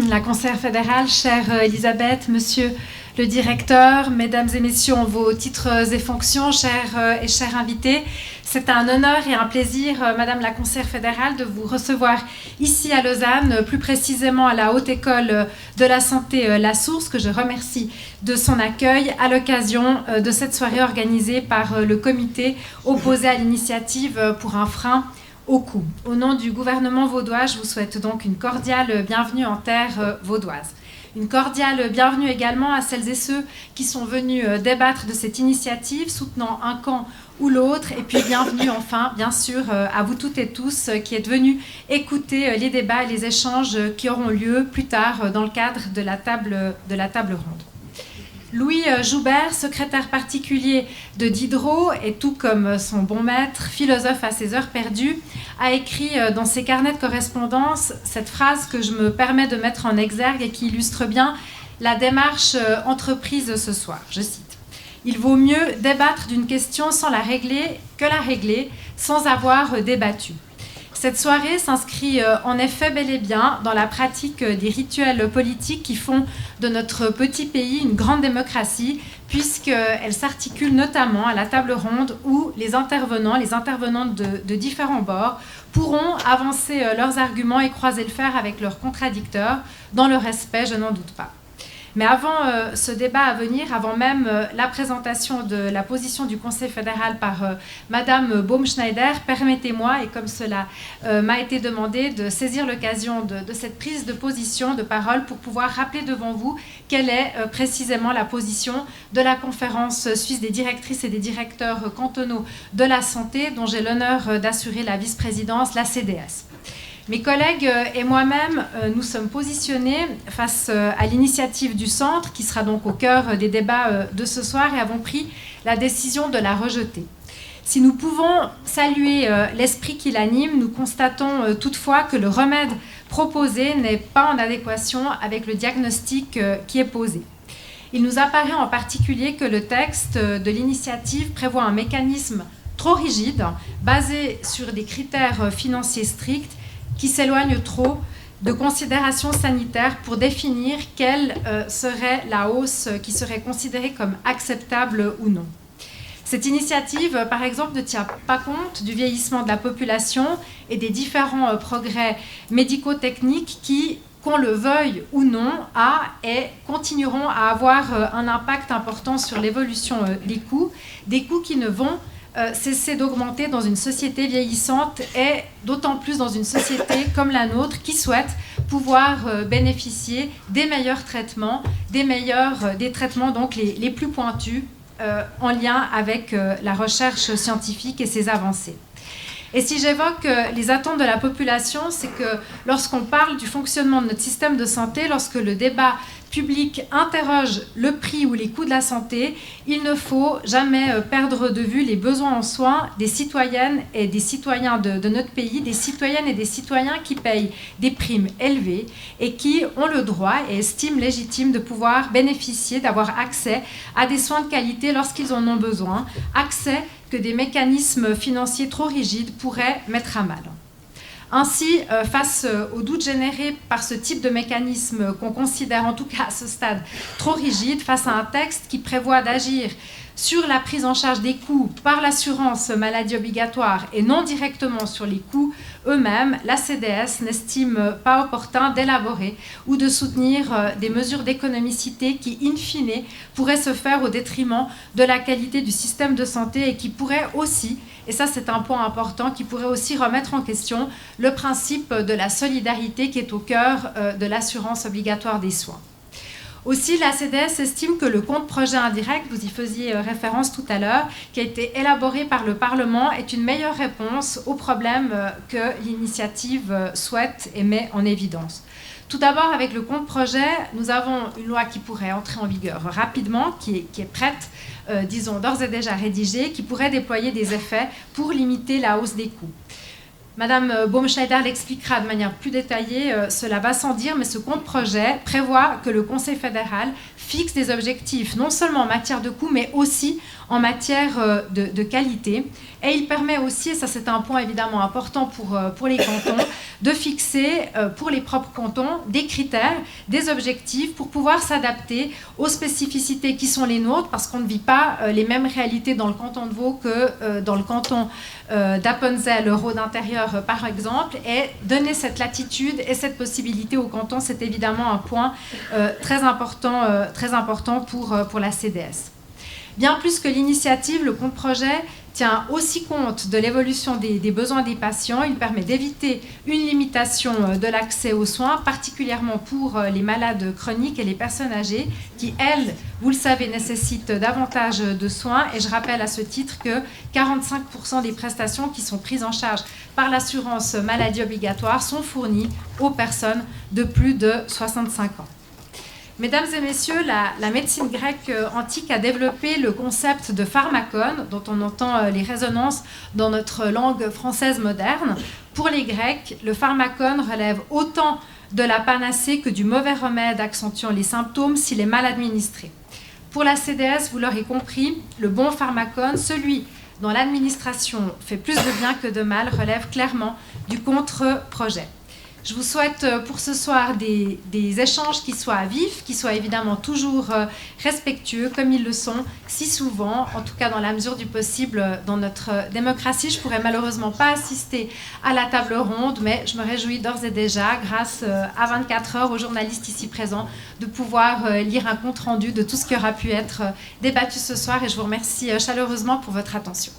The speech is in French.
La conseillère fédérale, chère Elisabeth, monsieur le directeur, mesdames et messieurs en vos titres et fonctions, chers et chers invités, c'est un honneur et un plaisir, madame la conseillère fédérale, de vous recevoir ici à Lausanne, plus précisément à la Haute École de la Santé La Source, que je remercie de son accueil à l'occasion de cette soirée organisée par le comité opposé à l'initiative pour un frein au coût. Au nom du gouvernement vaudois, je vous souhaite donc une cordiale bienvenue en terre vaudoise. Une cordiale bienvenue également à celles et ceux qui sont venus débattre de cette initiative, soutenant un camp ou l'autre. Et puis bienvenue enfin, bien sûr, à vous toutes et tous qui êtes venus écouter les débats et les échanges qui auront lieu plus tard dans le cadre de la table ronde. Louis Joubert, secrétaire particulier de Diderot et tout comme son bon maître, philosophe à ses heures perdues, a écrit dans ses carnets de correspondance cette phrase que je me permets de mettre en exergue et qui illustre bien la démarche entreprise ce soir. Je cite: « Il vaut mieux débattre d'une question sans la régler que la régler sans avoir débattu. » Cette soirée s'inscrit en effet bel et bien dans la pratique des rituels politiques qui font de notre petit pays une grande démocratie, puisqu'elle s'articule notamment à la table ronde où les intervenantes de différents bords pourront avancer leurs arguments et croiser le fer avec leurs contradicteurs, dans le respect, je n'en doute pas. Mais avant ce débat à venir, avant même la présentation de la position du Conseil fédéral par Madame Baumschneider, permettez-moi, et comme cela m'a été demandé, de saisir l'occasion de cette prise de position, de parole, pour pouvoir rappeler devant vous quelle est précisément la position de la conférence suisse des directrices et des directeurs cantonaux de la santé, dont j'ai l'honneur d'assurer la vice-présidence, la CDS. Mes collègues et moi-même, nous sommes positionnés face à l'initiative du Centre, qui sera donc au cœur des débats de ce soir, et avons pris la décision de la rejeter. Si nous pouvons saluer l'esprit qui l'anime, nous constatons toutefois que le remède proposé n'est pas en adéquation avec le diagnostic qui est posé. Il nous apparaît en particulier que le texte de l'initiative prévoit un mécanisme trop rigide, basé sur des critères financiers stricts, qui s'éloigne trop de considérations sanitaires pour définir quelle serait la hausse qui serait considérée comme acceptable ou non. Cette initiative, par exemple, ne tient pas compte du vieillissement de la population et des différents progrès médico-techniques qui, qu'on le veuille ou non, continueront à avoir un impact important sur l'évolution des coûts qui ne vont cesser d'augmenter dans une société vieillissante et d'autant plus dans une société comme la nôtre qui souhaite pouvoir bénéficier des meilleurs traitements, des traitements donc les plus pointus en lien avec la recherche scientifique et ses avancées. Et si j'évoque les attentes de la population, c'est que lorsqu'on parle du fonctionnement de notre système de santé, lorsque le débat public interroge le prix ou les coûts de la santé, il ne faut jamais perdre de vue les besoins en soins des citoyennes et des citoyens de notre pays, des citoyennes et des citoyens qui payent des primes élevées et qui ont le droit et estiment légitime de pouvoir bénéficier, d'avoir accès à des soins de qualité lorsqu'ils en ont besoin, accès que des mécanismes financiers trop rigides pourraient mettre à mal. Ainsi, face aux doutes générés par ce type de mécanisme qu'on considère en tout cas à ce stade trop rigide, face à un texte qui prévoit d'agir sur la prise en charge des coûts par l'assurance maladie obligatoire et non directement sur les coûts eux-mêmes, la CDS n'estime pas opportun d'élaborer ou de soutenir des mesures d'économicité qui, in fine, pourraient se faire au détriment de la qualité du système de santé et qui pourraient aussi, et ça c'est un point important, qui pourrait aussi remettre en question le principe de la solidarité qui est au cœur de l'assurance obligatoire des soins. Aussi, la CDS estime que le compte projet indirect, vous y faisiez référence tout à l'heure, qui a été élaboré par le Parlement, est une meilleure réponse aux problèmes que l'initiative souhaite et met en évidence. Tout d'abord, avec le compte projet, nous avons une loi qui pourrait entrer en vigueur rapidement, qui est prête, disons d'ores et déjà rédigée, qui pourrait déployer des effets pour limiter la hausse des coûts. Madame Baumschneider l'expliquera de manière plus détaillée, cela va sans dire, mais ce compte-projet prévoit que le Conseil fédéral fixe des objectifs, non seulement en matière de coûts, mais aussi en matière de qualité. Et il permet aussi, et ça c'est un point évidemment important pour les cantons, de fixer pour les propres cantons des critères, des objectifs pour pouvoir s'adapter aux spécificités qui sont les nôtres, parce qu'on ne vit pas les mêmes réalités dans le canton de Vaud que dans le canton d'Appenzell, Rhône intérieur par exemple, et donner cette latitude et cette possibilité au canton, c'est évidemment un point très important pour la CDS. Bien plus que l'initiative, le compte-projet tient aussi compte de l'évolution des besoins des patients. Il permet d'éviter une limitation de l'accès aux soins, particulièrement pour les malades chroniques et les personnes âgées qui, elles, vous le savez, nécessitent davantage de soins. Et je rappelle à ce titre que 45% des prestations qui sont prises en charge par l'assurance maladie obligatoire sont fournies aux personnes de plus de 65 ans. Mesdames et messieurs, la médecine grecque antique a développé le concept de pharmakon, dont on entend les résonances dans notre langue française moderne. Pour les Grecs, le pharmakon relève autant de la panacée que du mauvais remède accentuant les symptômes s'il est mal administré. Pour la CDS, vous l'aurez compris, le bon pharmakon, celui dont l'administration fait plus de bien que de mal, relève clairement du contre-projet. Je vous souhaite pour ce soir des échanges qui soient vifs, qui soient évidemment toujours respectueux, comme ils le sont si souvent, en tout cas dans la mesure du possible dans notre démocratie. Je ne pourrais malheureusement pas assister à la table ronde, mais je me réjouis d'ores et déjà, grâce à 24 heures aux journalistes ici présents, de pouvoir lire un compte-rendu de tout ce qui aura pu être débattu ce soir. Et je vous remercie chaleureusement pour votre attention.